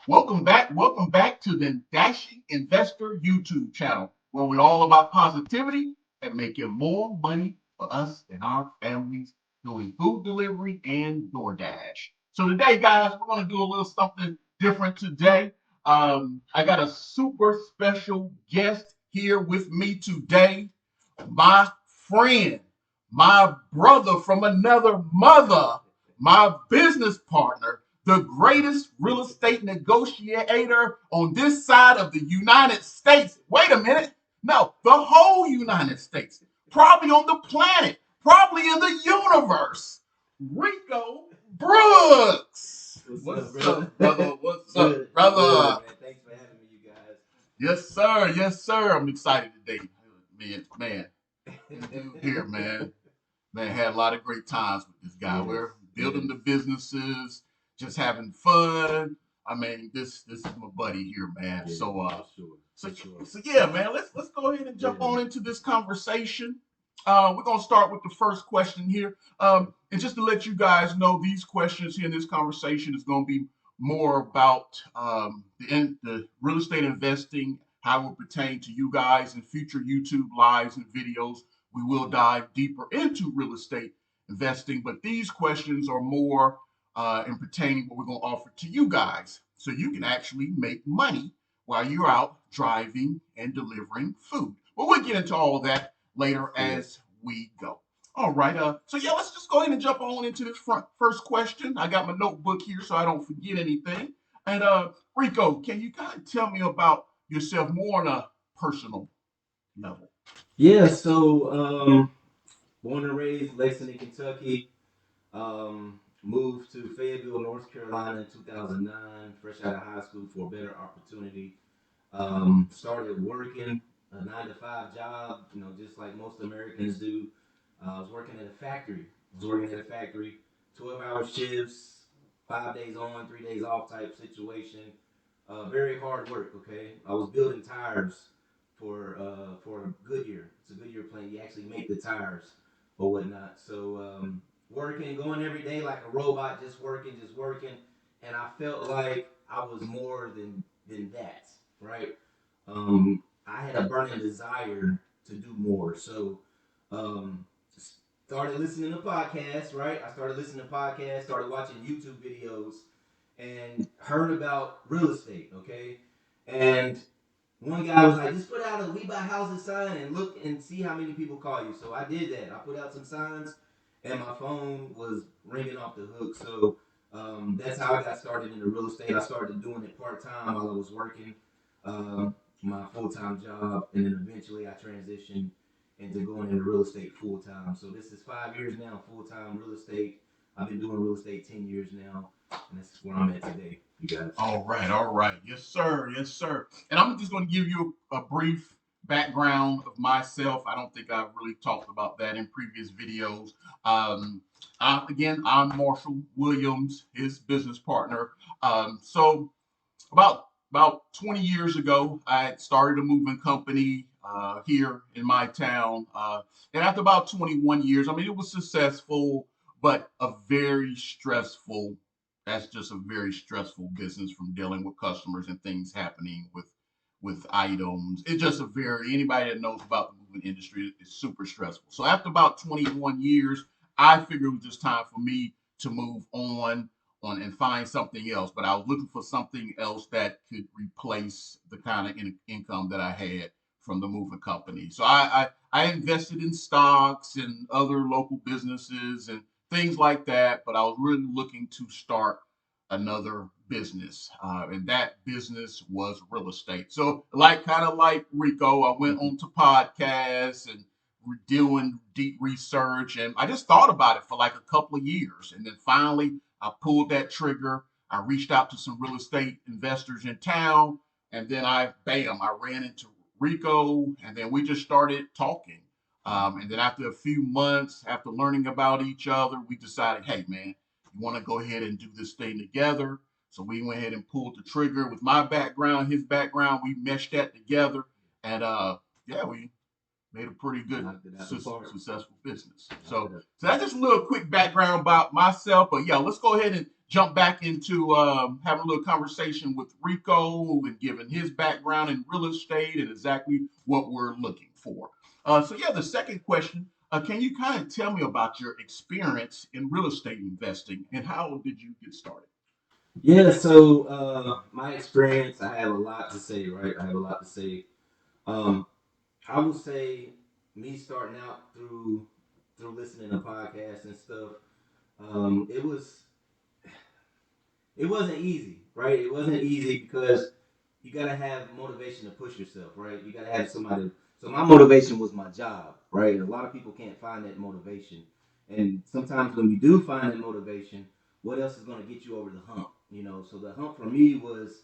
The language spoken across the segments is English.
Welcome back to the Dashing Investor YouTube channel, where we're all about positivity and making more money for us and our families doing food delivery and Doordash. So today, guys, we're going to do a little something different today. I got a super special guest here with me today, my friend, my brother from another mother, my business partner, the greatest real estate negotiator on this side of the United States. Wait a minute. No, the whole United States, probably on the planet, probably in the universe. Rico Brooks. What's up, Brother? brother? What's Good, up, brother? good, man. Thanks for having me, you guys. Yes, sir. Yes, sir. I'm excited today. Man, this dude here, man, had a lot of great times with this guy. Yes, We're building yes, the businesses, just having fun. I mean, this is my buddy here, man. yeah, So for sure, so for sure. so yeah, man. Let's go ahead and jump Yeah, on into this conversation. We're gonna start with the first question here. And just to let you guys know, these questions here in this conversation is gonna be more about the real estate investing, how it will pertain to you guys in future YouTube lives and videos. We will dive deeper into real estate investing, but these questions are more in pertaining what we're going to offer to you guys so you can actually make money while you're out driving and delivering food. But we'll get into all of that later yeah. as we go. All right. So yeah, let's just go ahead and jump on into this first question. I got my notebook here so I don't forget anything. And Rico, can you kind of tell me about yourself more on a personal level? Yeah, so born and raised Lexington, Kentucky. Moved to Fayetteville, North Carolina in 2009, fresh out of high school for a better opportunity. Started working a 9 to 5 job, just like most Americans do. I was working at a factory. 12-hour shifts, 5 days on, 3 days off type situation. Very hard work. Okay, I was building tires for Goodyear. It's a Goodyear plant. You actually make the tires or whatnot. So working, going every day like a robot, just working, and I felt like I was more than that, right? I had a burning desire to do more. So um, started listening to podcasts, right? I started listening to podcasts, started watching YouTube videos, and heard about real estate, okay? And one guy was like, just put out a "We Buy Houses" sign and look and see how many people call you. So I did that. I put out some signs, and my phone was ringing off the hook. So that's how I got started into real estate. I started doing it part time while I was working my full time job, and then eventually I transitioned into going into real estate full time. So this is 5 years now, full time real estate. I've been doing real estate 10 years now, and this is where I'm at today, you guys. All right, all right. Yes, sir. Yes, sir. And I'm just going to give you a brief background of myself. I don't think I've really talked about that in previous videos. Um, again, I'm Marshall Williams, his business partner. So about 20 years ago, I started a moving company here in my town. And after about 21 years, I mean, it was successful, but a very stressful. That's just a very stressful business from dealing with customers and things happening with items. It's just a very anybody that knows about the moving industry is super stressful. So after about 21 years, I figured it was just time for me to move on and find something else. But I was looking for something else that could replace the kind of income that I had from the moving company. So I invested in stocks and other local businesses and things like that. But I was really looking to start another business, and that business was real estate. So, like kind of like Rico, I went on to podcasts and doing deep research, and I just thought about it for like a couple of years, and then finally I pulled that trigger. I reached out to some real estate investors in town, and then I ran into Rico, and then we just started talking. And then after a few months, after learning about each other, we decided, hey man, you want to go ahead and do this thing together. So we went ahead and pulled the trigger with my background, his background. We meshed that together, and yeah, we made a pretty good knocked it out the park. successful business. Knocked So, it out so the park. that's just a little quick background about myself. But yeah, let's go ahead and jump back into having a little conversation with Rico and giving his background in real estate and exactly what we're looking for. So yeah, the second question, can you kind of tell me about your experience in real estate investing and how did you get started? Yeah, so my experience, I have a lot to say, right? I have a lot to say. Um, I would say me starting out through listening to podcasts and stuff. It wasn't easy, right? It wasn't easy because you gotta have motivation to push yourself, right? You gotta have somebody. So my motivation was my job, right? And a lot of people can't find that motivation. And sometimes when you do find that motivation, what else is gonna get you over the hump? So the hump for me was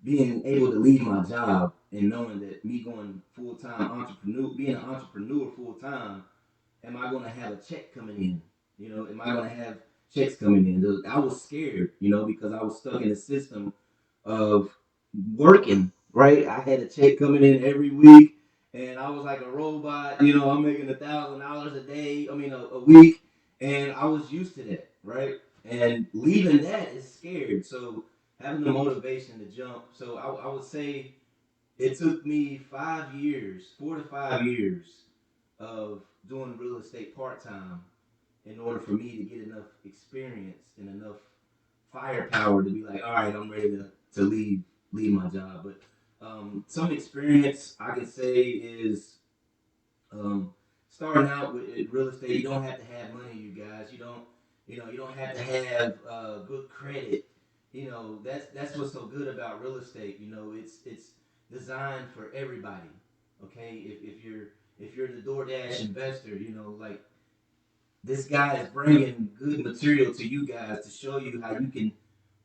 being able to leave my job and knowing that me going full time entrepreneur, being an entrepreneur full time, am I going to have a check coming in? Am I going to have checks coming in? I was scared, because I was stuck in a system of working, right? I had a check coming in every week, and I was like a robot. I'm making $1,000 a day. I mean, a week, and I was used to that, right? And leaving that is scared. So having the motivation to jump. So I would say it took me 5 years, 4 to 5 years of doing real estate part time in order for me to get enough experience and enough firepower to be like, all right, I'm ready to leave my job. But some experience I can say is um, starting out with real estate. You don't have to have money, you guys. You don't have to have good credit. That's what's so good about real estate. It's designed for everybody. Okay, if you're the Doordash investor, like this guy is bringing good material to you guys to show you how you can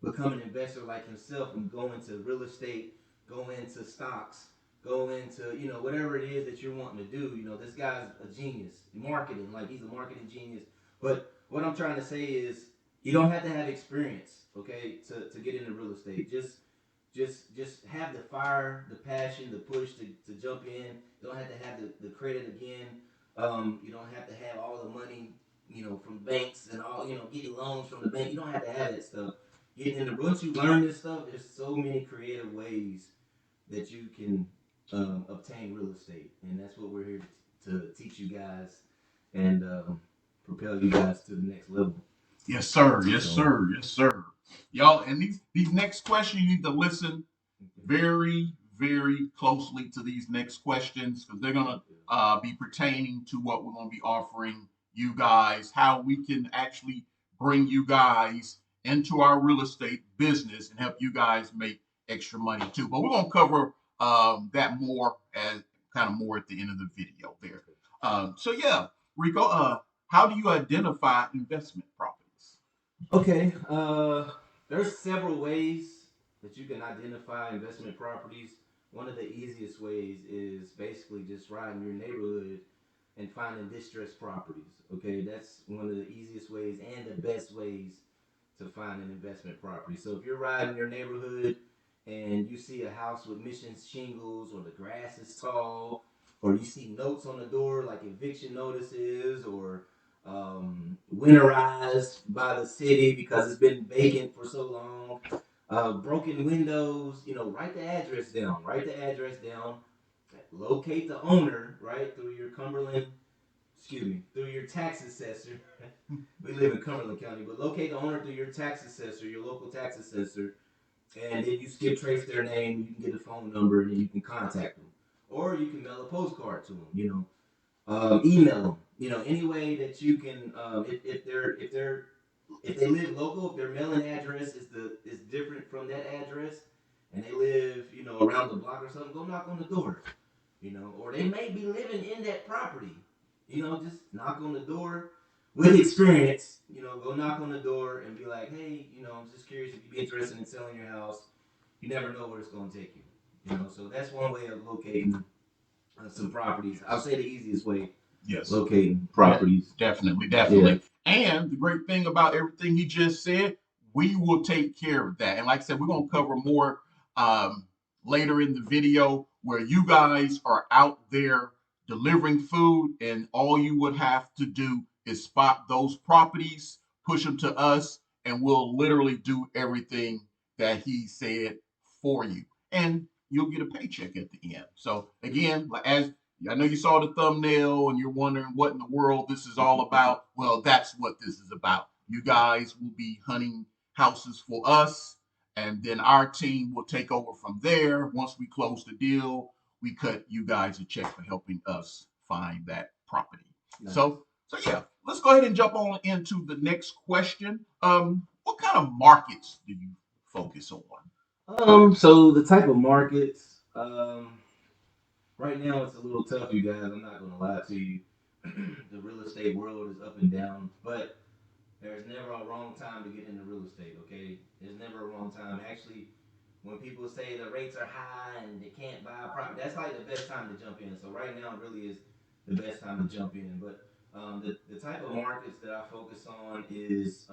become an investor like himself and go into real estate, go into stocks, go into whatever it is that you're wanting to do. This guy's a genius, marketing, like he's a marketing genius. But what I'm trying to say is you don't have to have experience, okay, to get into real estate. Just have the fire, the passion, the push to jump in. You don't have to have the credit again. You don't have to have all the money, from banks and all, getting loans from the bank. You don't have to have that stuff. Getting into once you learn this stuff, there's so many creative ways that you can obtain real estate, and that's what we're here to teach you guys and propel you guys to the next level. Yes, sir. Yes, So, sir. Yes, sir. Y'all, and these next questions, you need to listen very, very closely to these next questions because they're gonna be pertaining to what we're gonna be offering you guys, how we can actually bring you guys into our real estate business and help you guys make extra money too. But we're gonna cover that more as kind of more at the end of the video there. So yeah, Rico, how do you identify investment properties? okay, there's several ways that you can identify investment properties. One of the easiest ways is basically just riding your neighborhood and finding distressed properties. Okay, that's one of the easiest ways and the best ways to find an investment property. So if you're riding your neighborhood and you see a house with mission shingles or the grass is tall or you see notes on the door like eviction notices or winterized by the city because it's been vacant for so long, broken windows, write the address down. Write the address down. Locate the owner, right, through your Cumberland, excuse me, through your tax assessor. We live in Cumberland County, but locate the owner through your tax assessor, your local tax assessor, and then you skip trace their name. You can get a phone number, and then you can contact them, or you can mail a postcard to them. Email them. Any way that you can. If they live local, if their mailing address is different from that address, and they live around the block or something, go knock on the door. Or they may be living in that property. Just knock on the door with experience. Go knock on the door and be like, hey, I'm just curious if you'd be interested in selling your house. You never know where it's going to take you. So that's one way of locating some properties. I'll say the easiest way Yes. locating properties. Definitely, Yeah. definitely. And the great thing about everything he just said, we will take care of that. And like I said, we're going to cover more um, later in the video where you guys are out there delivering food, and all you would have to do is spot those properties, push them to us, and we'll literally do everything that he said for you. And you'll get a paycheck at the end. So again, as I know you saw the thumbnail and you're wondering what in the world this is all about. Well, that's what this is about. You guys will be hunting houses for us, and then our team will take over from there. Once we close the deal, we cut you guys a check for helping us find that property. Nice. So yeah, let's go ahead and jump on into the next question. What kind of markets do you focus on? So the type of markets, right now it's a little tough, you guys. I'm not gonna lie to you. The real estate world is up and down, but there's never a wrong time to get into real estate. Okay, there's never a wrong time. Actually, when people say the rates are high and they can't buy a property, that's like the best time to jump in. So right now really is the best time to jump in. But the type of markets that I focus on is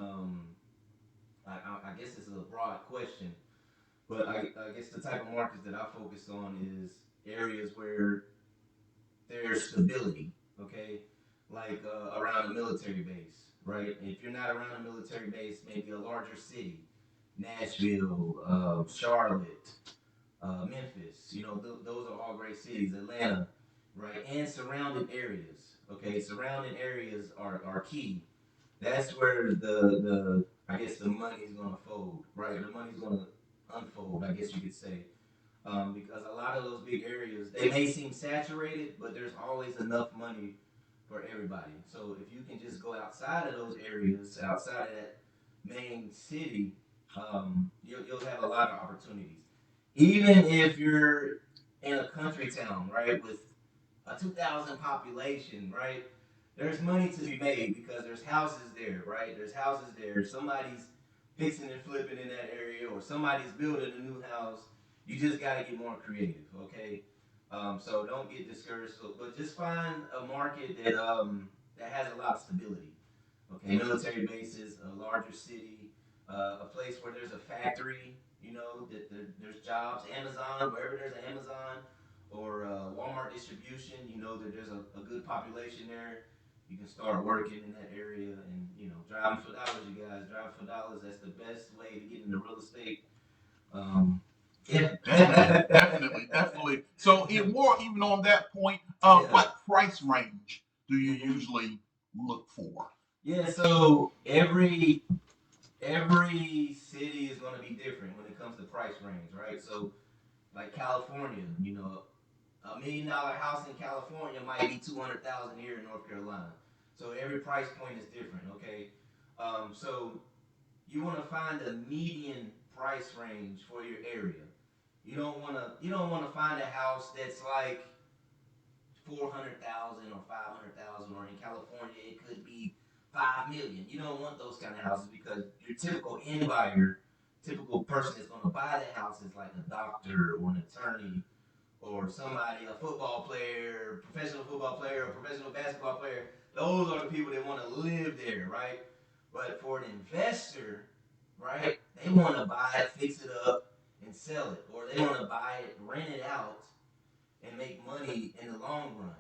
I guess it's a broad question, but I guess the type of markets that I focus on is areas where there's stability. Okay, like around a military base, right? If you're not around a military base, maybe a larger city, Nashville, Charlotte, Memphis. You know, those are all great cities. Atlanta, right? And surrounding areas. Okay, surrounding areas are key. That's where the I guess the money's gonna fold, right? The money's gonna unfold, I guess you could say. Because a lot of those big areas they may seem saturated, but there's always enough money for everybody. So if you can just go outside of those areas, outside of that main city, you'll have a lot of opportunities. Even if you're in a country town, right, with a 2,000 population, right, there's money to be made because there's houses there, right? There's houses there. Somebody's fixing and flipping in that area, or somebody's building a new house. You just got to get more creative, okay? So don't get discouraged, but just find a market that has a lot of stability. Okay, military bases, a larger city, a place where there's a factory. You know that there's jobs. Amazon, wherever there's an Amazon or Walmart distribution, you know that there's a good population there. You can start working in that area, and driving for dollars, you guys. Driving for dollars. That's the best way to get into real estate. Um, yeah, Definitely. So, even on that point, yeah. what price range do you usually look for? Yeah, so every city is going to be different when it comes to price range, right? So, like California, $1 million house in California might be 200,000 here in North Carolina. So every price point is different, okay? So you want to find a median price range for your area. You don't want to find a house that's like 400,000 or 500,000, or in California it could be 5 million. You don't want those kind of houses because your typical end buyer, typical person that's going to buy that house is like a doctor or an attorney or somebody, a football player, professional football player, or professional basketball player. Those are the people that want to live there, right? But for an investor, right, they want to buy it, fix it up, and sell it, or they want to buy it, rent it out, and make money in the long run.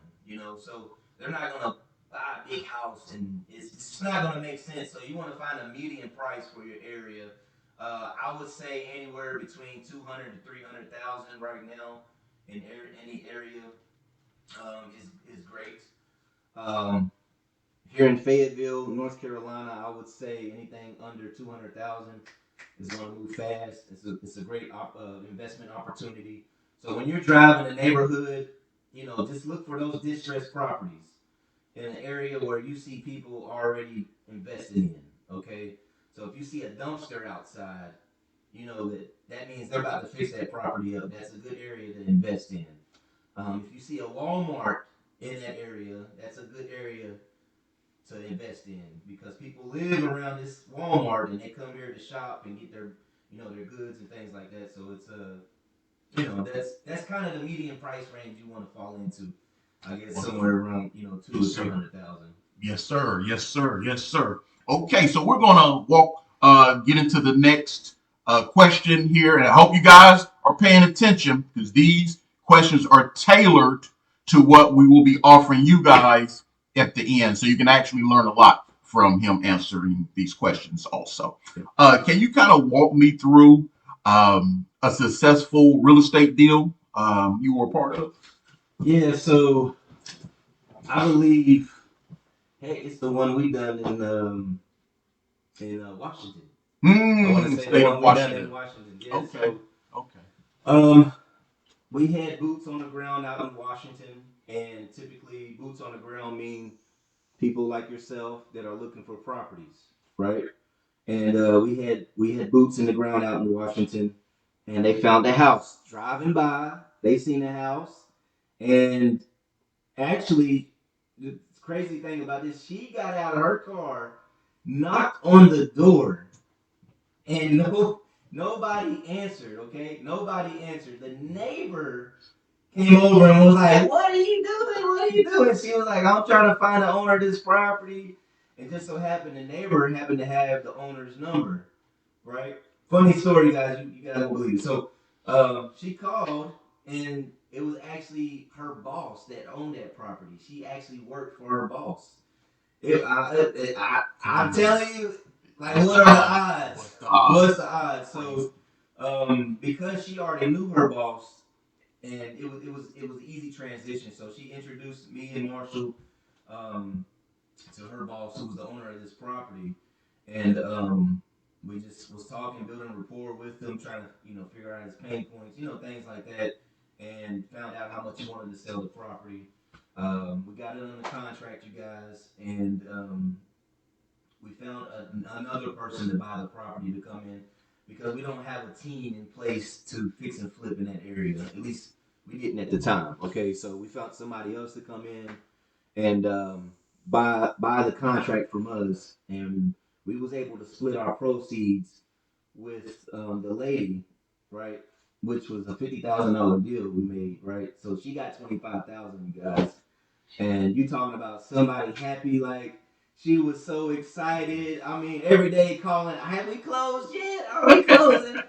So they're not gonna buy a big house, and it's just not gonna make sense. So you want to find a median price for your area. I would say anywhere between 200 to 300,000 right now in any area is great. Um, Here in Fayetteville, North Carolina, I would say anything under 200,000 is going to move fast. It's a great investment opportunity. So when you're driving the neighborhood, just look for those distressed properties in an area where you see people already invested in. Okay, so if you see a dumpster outside, you know that means they're about to fix that property up. That's a good area to invest in. If you see a Walmart in that area, that's a good area to invest in because people live around this Walmart and they come here to shop and get their goods and things like that. So it's that's kind of the median price range you want to fall into. I guess somewhere around 200,000 to 300,000. Yes, sir. Yes, sir. Yes, sir. Okay, so we're gonna get into the next question here, and I hope you guys are paying attention because these questions are tailored to what we will be offering you guys at the end. So you can actually learn a lot from him answering these questions also. Can you kind of walk me through a successful real estate deal you were a part of? Yeah, so I believe, hey, it's the one we done in Washington. I want to say the State of one we done in Washington. Washington. Yeah, Okay. so Okay. um, we had boots on the ground out in Washington, and typically boots on the ground mean people like yourself that are looking for properties, right? And we had boots in the ground out in Washington, and they found the house driving by. They seen the house, and actually, the crazy thing about this, she got out of her car, knocked on the door, and nobody answered. Okay, nobody answered. The neighbor came over and was like, "What are you doing? What are you doing?" She was like, "I'm trying to find the owner of this property." And just so happened the neighbor happened to have the owner's number, right? Funny story, guys. You guys won't believe it. So she called, and it was actually her boss that owned that property. She actually worked for her boss. I'm telling you, like, what are the odds? What's the odds? So, because she already knew her boss, and it was an easy transition. So she introduced me and Marshall um, to her boss, who was the owner of this property, and we just was talking, building rapport with him, trying to figure out his pain points, things like that, and found out how much he wanted to sell the property. We got it under contract, you guys, and we found another person to buy the property to come in because we don't have a team in place to fix and flip in that area. At least we didn't at the time. Okay, so we found somebody else to come in and buy the contract from us, and we was able to split our proceeds with the lady, right? Which was a $50,000 deal we made, right? So she got 25,000, you guys, and you talking about somebody happy, like she was so excited. I mean, every day calling, have we closed yet? Are we closing?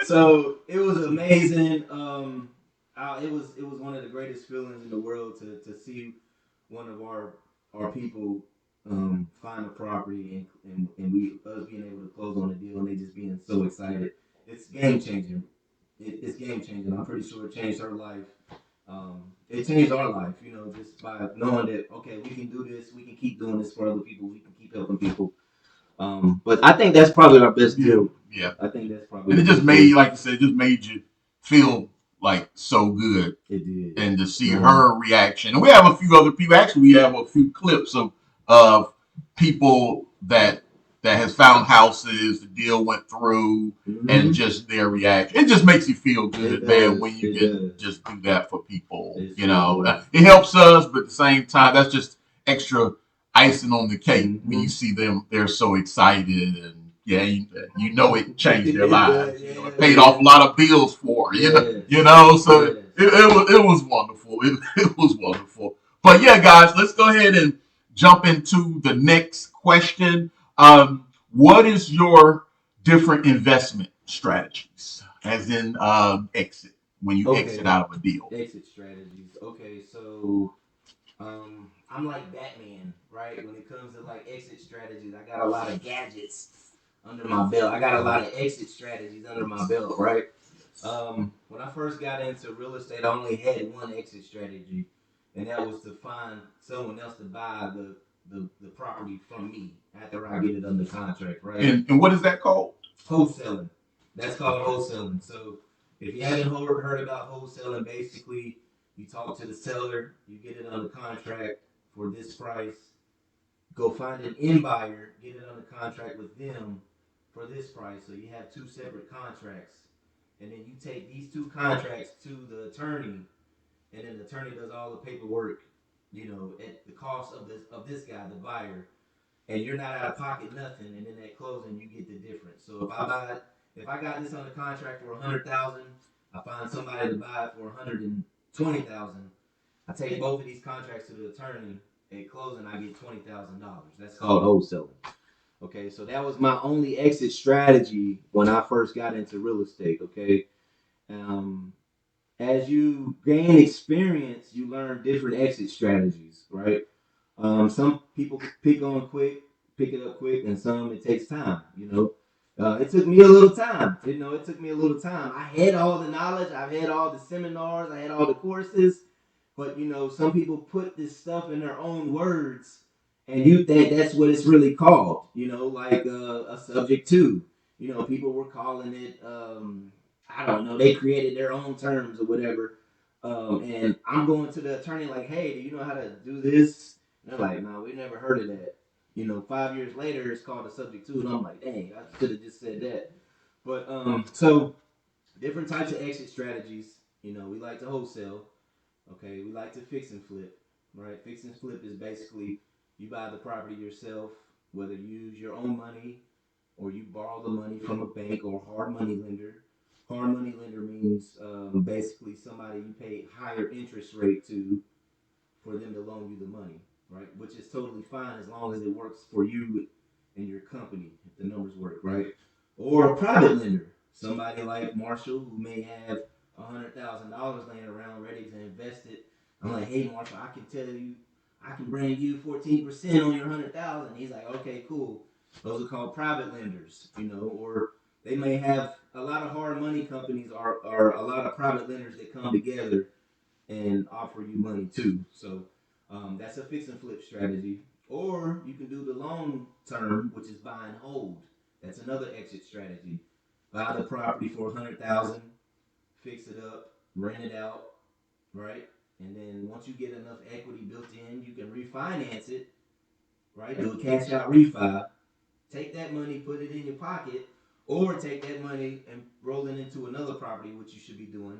So it was amazing. It was one of the greatest feelings in the world to see one of our people find a property, and we us being able to close on the deal, and they just being so excited. It's game changing. It's game changing. I'm pretty sure it changed her life. It changed our life, just by knowing that, okay, we can do this, we can keep doing this for other people, we can keep helping people. But I think that's probably our best deal. Yeah. I think that's probably. And it the just best made, deal. like you said, it just made you feel like so good. It did. And to see her reaction. And we have a few other people. Actually, we have a few clips of people that has found houses, the deal went through, and just their reaction. It just makes you feel good, man, when you can just do that for people. It helps us, but at the same time, that's just extra icing on the cake when you see them. They're so excited, and yeah, you know it changed their lives. It paid off a lot of bills for her, So it was wonderful. It was wonderful. But yeah, guys, let's go ahead and jump into the next question. What is your different investment strategies, as in exit, when you exit out of a deal? Exit strategies. Okay, so I'm like Batman, right? When it comes to like exit strategies, I got a lot of gadgets under my belt. I got a lot of exit strategies under my belt, right? When I first got into real estate, I only had one exit strategy, and that was to find someone else to buy the property from me after I get it under contract, right? And what is that called? Wholesaling. That's called wholesaling. So if you haven't heard about wholesaling, basically you talk to the seller, you get it under contract for this price, go find an end buyer, get it under contract with them for this price. So you have two separate contracts, and then you take these two contracts to the attorney, and then the attorney does all the paperwork, at the cost of this guy, the buyer, and you're not out of pocket nothing. And then at closing, you get the difference. So if I got this under contract for 100,000, I find somebody to buy it for 120,000. I take both of these contracts to the attorney. At closing, I get $20,000. That's called wholesaling. Okay, so that was my only exit strategy when I first got into real estate. Okay, um, as you gain experience, you learn different exit strategies, right? Some people pick it up quick, and some it takes time. It took me a little time. It took me a little time. I had all the knowledge, I had all the seminars, I had all the courses, but some people put this stuff in their own words, and you think that's what it's really called. Like a subject to. People were calling it. I don't know. They created their own terms or whatever. And I'm going to the attorney like, hey, do you know how to do this? And they're like, no, we never heard of that. 5 years later, it's called a subject to, and I'm like, dang, I should have just said that. But so different types of exit strategies. We like to wholesale. Okay, we like to fix and flip. Right, fix and flip is basically you buy the property yourself, whether you use your own money or you borrow the money from a bank or hard money lender. Hard money lender means basically somebody you pay higher interest rate to for them to loan you the money, right? Which is totally fine as long as it works for you and your company, if the numbers work, right? Or a private lender, somebody like Marshall who may have $100,000 laying around ready to invest it. I'm like, hey Marshall, I can tell you, I can bring you 14% on your 100,000. He's like, okay, cool. Those are called private lenders, or they may have a lot of hard money companies or a lot of private lenders that come together and offer you money too. So that's a fix and flip strategy. Or you can do the long term, which is buy and hold. That's another exit strategy. Buy the property for 100,000, fix it up, rent it out, right? And then once you get enough equity built in, you can refinance it, right? Do a cash out refi. Take that money, put it in your pocket, or take that money and roll it into another property, which you should be doing,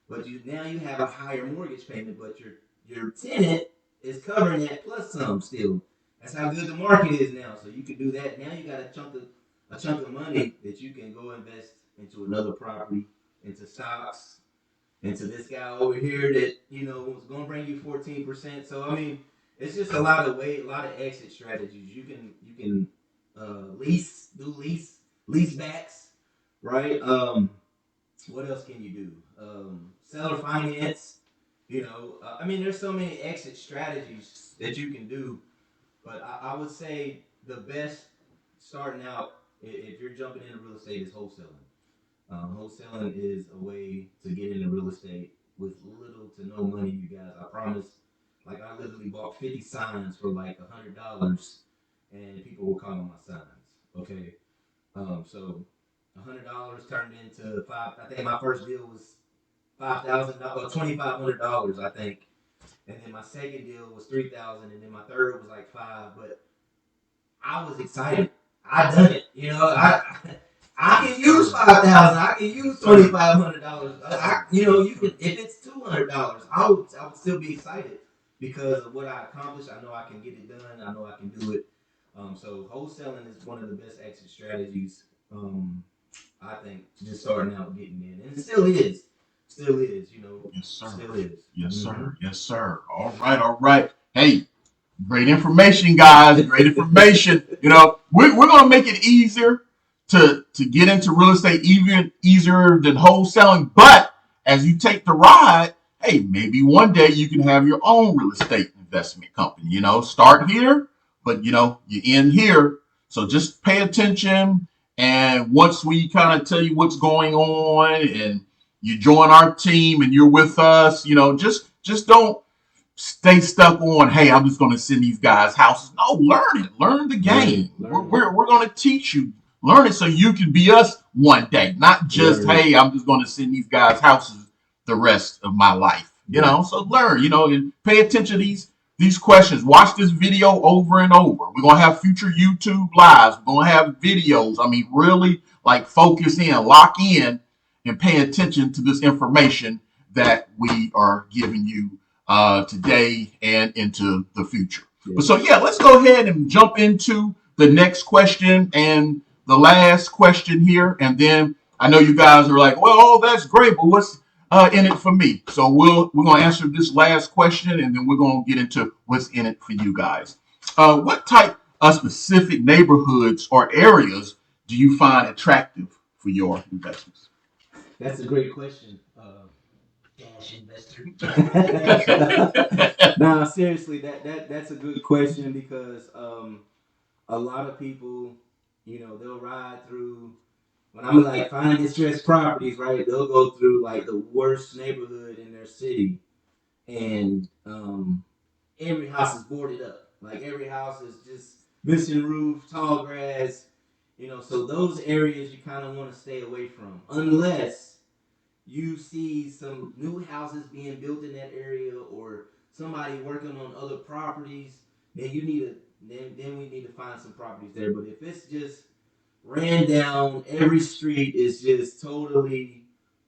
but now you have a higher mortgage payment, but your tenant is covering that plus some still. That's how good the market is now. So you can do that. Now you got a chunk of money that you can go invest into another property, into stocks, into this guy over here that was gonna bring you 14%. So I mean, it's just a lot of exit strategies. You can lease backs, right? What else can you do? Seller finance. I mean, there's so many exit strategies that you can do, but I would say the best starting out if you're jumping into real estate is wholesaling. Wholesaling is a way to get into real estate with little to no money, you guys. I promise. Like I literally bought 50 signs for like $100, and people were calling my signs. Okay, so $100 turned into five. I think my first deal was $5,000, $2,500, I think, and then my second deal was 3,000, and then my third was like five. But I was excited. I done it. I can use 5,000. I can use $2,500. You can if it's $200. I would still be excited because of what I accomplished. I know I can get it done. I know I can do it. So wholesaling is one of the best exit strategies. I think just starting out getting in, and it still is, Yes, sir. still is. Yes, Mm-hmm. sir. Yes, sir. All right. All right. Hey, great information, guys. Great information. We're going to make it easier to get into real estate, even easier than wholesaling. But as you take the ride, hey, maybe one day you can have your own real estate investment company. Start here, but you end here. So just pay attention. And once we kind of tell you what's going on and you join our team and you're with us, just don't stay stuck on, hey, I'm just going to send these guys houses. No, learn it. Learn the game. We're going to teach you. Learn it so you can be us one day. Not just, hey, I'm just going to send these guys houses the rest of my life. So learn, and pay attention to these questions. Watch this video over and over. We're going to have future YouTube lives. We're going to have videos. I mean, really like focus in, lock in, and pay attention to this information that we are giving you today and into the future. Yeah. But so, yeah, let's go ahead and jump into the next question and the last question here. And then I know you guys are like, well, oh, that's great, but what's in it for me? So we're going to answer this last question, and then we're going to get into what's in it for you guys. What type of specific neighborhoods or areas do you find attractive for your investments? That's a great question. Dash investor. No, seriously, that's a good question because a lot of people, they'll ride through when I'm like find distressed properties, right? They'll go through like the worst neighborhood in their city, and every house is boarded up. Like every house is just missing roof, tall grass. So those areas you kind of want to stay away from, unless you see some new houses being built in that area or somebody working on other properties. Then you need to then we need to find some properties there. But if it's just ran down, every street is just totally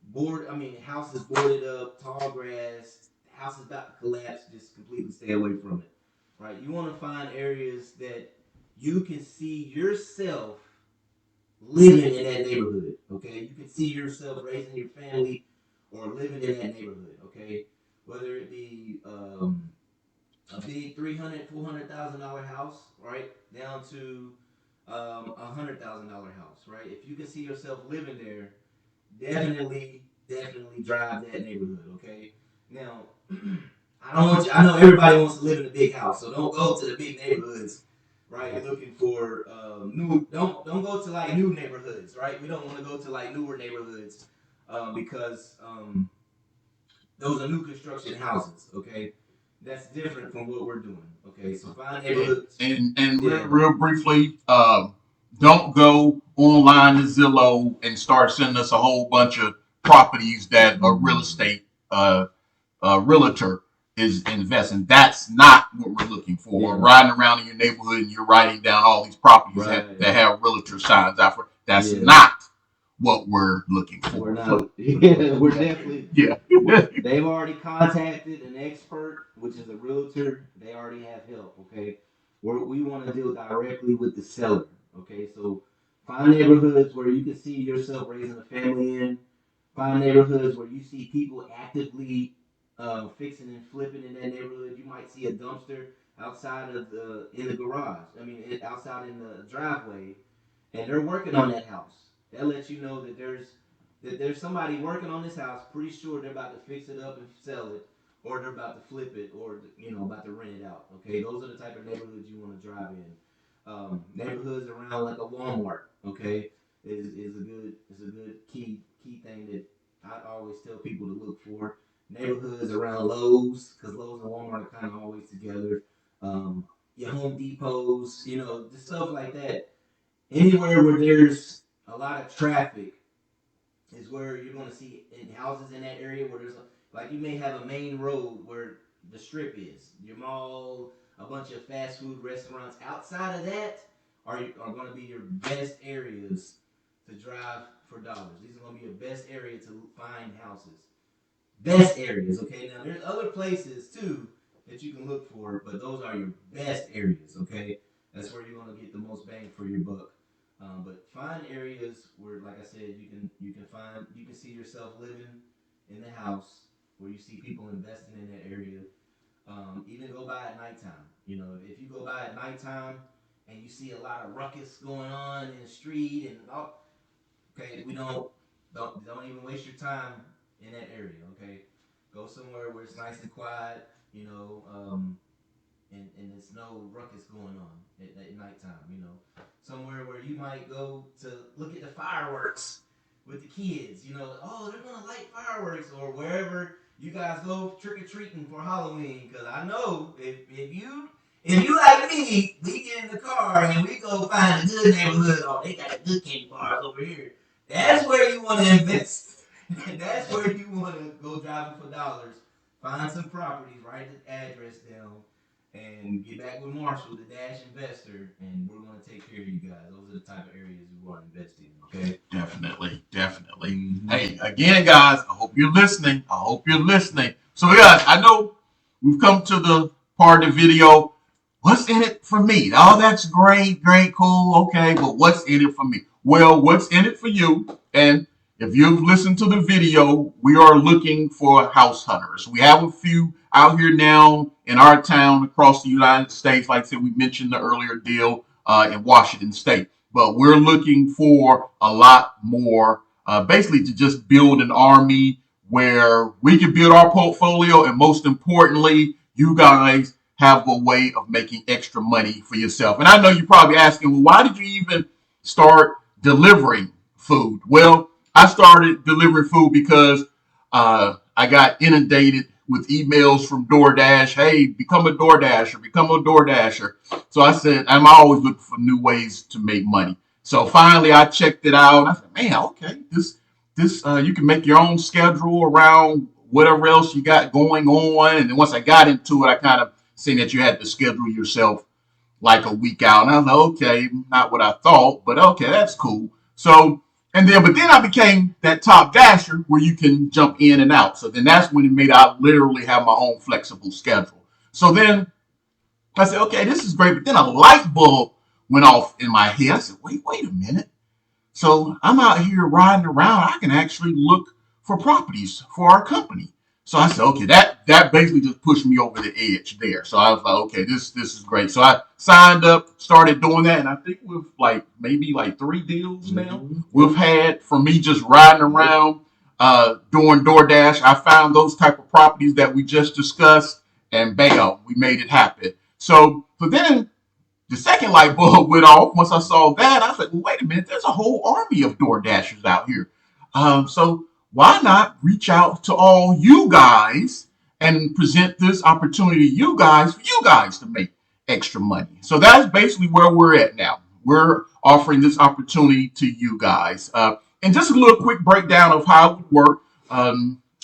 board. I mean, houses boarded up, tall grass, the house is about to collapse. Just completely stay away from it. Right? You want to find areas that you can see yourself living in that neighborhood. Okay, you can see yourself raising your family or living in that neighborhood. Okay, whether it be a big 300, $400,000 house, right, down to $100,000 house, right? If you can see yourself living there, definitely drive that neighborhood. Okay. Now, I don't want you. I know everybody wants to live in a big house, so don't go to the big neighborhoods, right? Looking for new. Don't go to like new neighborhoods, right? We don't want to go to like newer neighborhoods because those are new construction houses. Okay, that's different from what we're doing. Okay, so find neighborhoods. And Yeah. real briefly, don't go online to Zillow and start sending us a whole bunch of properties that a real estate realtor is investing. That's not what we're looking for. Yeah. We're riding around in your neighborhood and you're writing down all these properties that have realtor signs out for. That's not what we're looking for. We're not. Yeah, we're definitely. Yeah. They've already contacted an expert, which is a realtor. They already have help. Okay, we want to deal directly with the seller. Okay, so find neighborhoods where you can see yourself raising a family in. Find neighborhoods where you see people actively fixing and flipping in that neighborhood. You might see a dumpster outside of the in the garage. I mean, outside in the driveway, and they're working on that house. That lets you know that there's somebody working on this house. Pretty sure they're about to fix it up and sell it, or they're about to flip it, or about to rent it out. Okay, those are the type of neighborhoods you want to drive in. Neighborhoods around like a Walmart. Okay, is a good key thing that I always tell people to look for. Neighborhoods around Lowe's, because Lowe's and Walmart are kind of always together. Your Home Depots, just stuff like that. Anywhere where there's a lot of traffic is where you're going to see in houses in that area where like you may have a main road where the strip is, your mall, a bunch of fast food restaurants. Outside of that are going to be your best areas to drive for dollars. These are going to be your best area to find houses. Best areas, okay? Now there's other places too that you can look for, but those are your best areas, okay? That's where you're going to get the most bang for your buck. But find areas where, like I said, you can see yourself living in the house where you see people investing in that area. Even go by at nighttime. If you go by at nighttime and you see a lot of ruckus going on in the street and all, okay, we don't even waste your time in that area. Okay, go somewhere where it's nice and quiet. And there's no ruckus going on at nighttime. Somewhere where you might go to look at the fireworks with the kids. Oh, they're gonna light fireworks, or wherever you guys go trick or treating for Halloween. Because I know if you like me, we get in the car and we go find a good neighborhood. Oh, they got a good candy bars over here. That's where you want to invest. That's where you want to go driving for dollars. Find some properties, write the address down, and get back with Marshall, the Dash investor, and we're going to take care of you guys. Those are the type of areas we want to invest in. Okay. Definitely. Mm-hmm. Hey, again, guys, I hope you're listening. So, yeah, I know we've come to the part of the video. What's in it for me? Oh, that's great, cool, okay, but what's in it for me? Well, what's in it for you? And if you've listened to the video, we are looking for house hunters. We have a few out here now in our town across the United States. Like I said, we mentioned the earlier deal in Washington State. But we're looking for a lot more, basically to just build an army. where we can build our portfolio, and most importantly, you guys have a way of making extra money for yourself. And I know you're probably asking, well, why did you even start delivering food? Well, I started delivering food because I got inundated with emails from Doordash. Hey, become a DoorDasher, become a DoorDasher. So I said, I'm always looking for new ways to make money. So finally, I checked it out. And I said, man, okay, this you can make your own schedule around whatever else you got going on. And then once I got into it, I kind of seen that you had to schedule yourself like a week out. And I was like, okay, not what I thought, but okay, that's cool. So, but then I became that top dasher where you can jump in and out. So then that's when it made I literally have my own flexible schedule. So then I said, okay, this is great. But then a light bulb went off in my head. I said, wait a minute. So I'm out here riding around. I can actually look for properties for our company. So I said, okay, that basically just pushed me over the edge there. So I was like, okay, this is great. So I signed up, started doing that, and I think we've like maybe like 3 deals now we've had from me just riding around doing DoorDash. I found those type of properties that we just discussed, and bam, we made it happen. So then the second light bulb went off once I saw that. I said, well, wait a minute, there's a whole army of Door Dashers out here. So why not reach out to all you guys and present this opportunity to you guys for you guys to make extra money? So that's basically where we're at now. We're offering this opportunity to you guys. And just a little quick breakdown of how it would work.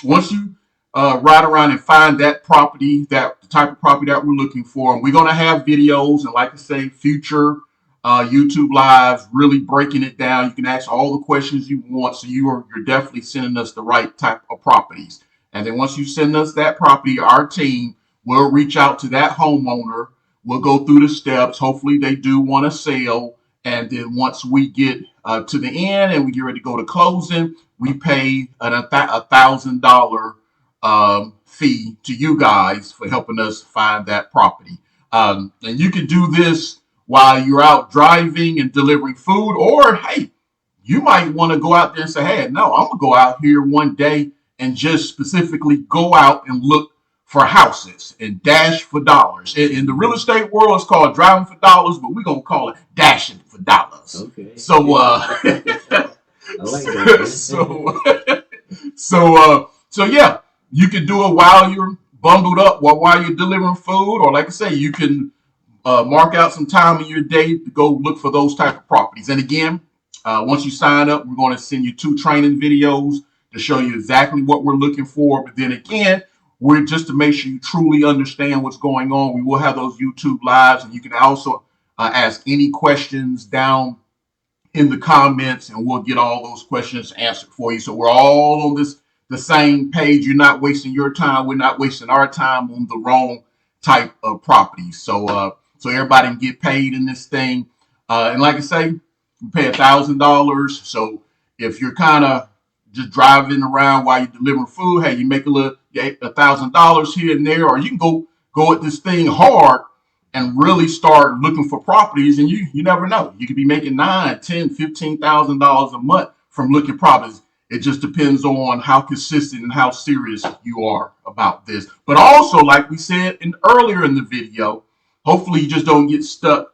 Once you ride around and find that property, that the type of property that we're looking for. And we're going to have videos and, like I say, future YouTube lives, really breaking it down. You can ask all the questions you want. So you're definitely sending us the right type of properties. And then once you send us that property, our team will reach out to that homeowner. We'll go through the steps. Hopefully they do want to sell. And then once we get to the end and we get ready to go to closing, we pay $1,000 fee to you guys for helping us find that property. And you can do this while you're out driving and delivering food, or hey, you might want to go out there and say, hey, no, I'm gonna go out here one day and just specifically go out and look for houses and dash for dollars. In the real estate world, it's called driving for dollars, but we're gonna call it dashing for dollars. Okay. So, I like that. so yeah, you can do it while you're bundled up, while you're delivering food, or like I say, you can mark out some time in your day to go look for those type of properties. And again, once you sign up, we're going to send you 2 training videos to show you exactly what we're looking for. But then again, we're just to make sure you truly understand what's going on. We will have those YouTube lives, and you can also ask any questions down in the comments, and we'll get all those questions answered for you. So we're all on the same page. You're not wasting your time. We're not wasting our time on the wrong type of property. So everybody can get paid in this thing. And like I say, we pay $1,000. So if you're kind of just driving around while you're delivering food, hey, you make $1,000 here and there, or you can go at this thing hard and really start looking for properties, and you never know. You could be making $9,000, $10,000, $15,000 a month from looking properties. It just depends on how consistent and how serious you are about this. But also, like we said earlier in the video, hopefully you just don't get stuck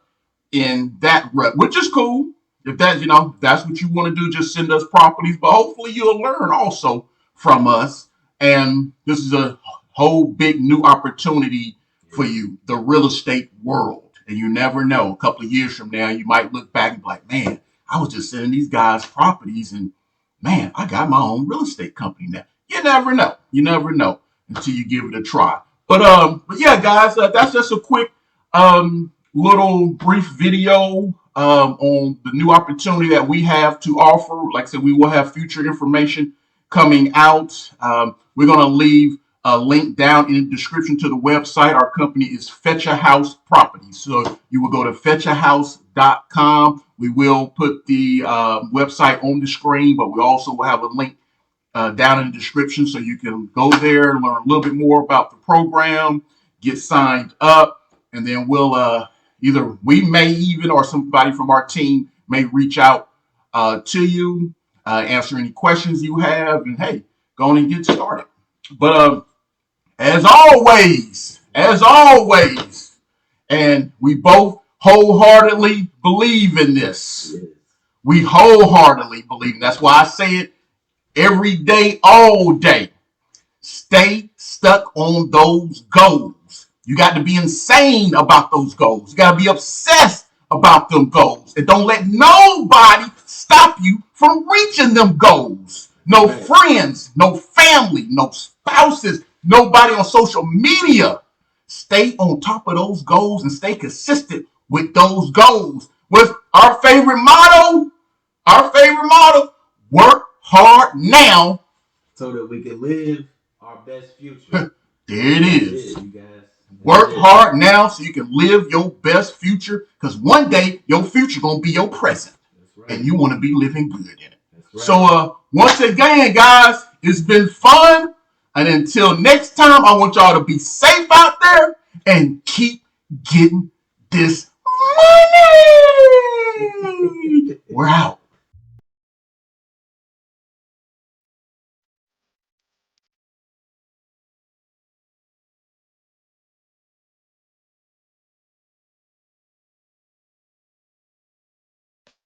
in that rut, which is cool. If that's what you want to do, just send us properties. But hopefully you'll learn also from us. And this is a whole big new opportunity for you, the real estate world. And you never know. A couple of years from now, you might look back and be like, man, I was just sending these guys properties, and man, I got my own real estate company now. You never know. You never know until you give it a try. But yeah, guys, that's just a quick little brief video on the new opportunity that we have to offer. Like I said, we will have future information coming out. We're going to leave a link down in the description to the website. Our company is Fetch a House Properties. So you will go to fetchahouse.com. We will put the website on the screen, but we also will have a link down in the description so you can go there and learn a little bit more about the program, get signed up, and then we'll either we may even or somebody from our team may reach out to you, answer any questions you have, and hey, go on and get started. But as always, and we both wholeheartedly believe in this. Yes. We wholeheartedly believe. And that's why I say it every day, all day. Stay stuck on those goals. You got to be insane about those goals. You got to be obsessed about them goals. And don't let nobody stop you from reaching them goals. No friends, no family, no spouses, nobody on social media. Stay on top of those goals and stay consistent with those goals. With our favorite motto, work hard now so that we can live our best future. There it is. You guys. Work hard now so you can live your best future, because one day your future going to be your present. Right. And you want to be living good in it. Right. So once again, guys, it's been fun. And until next time, I want y'all to be safe out there and keep getting this money. We're out.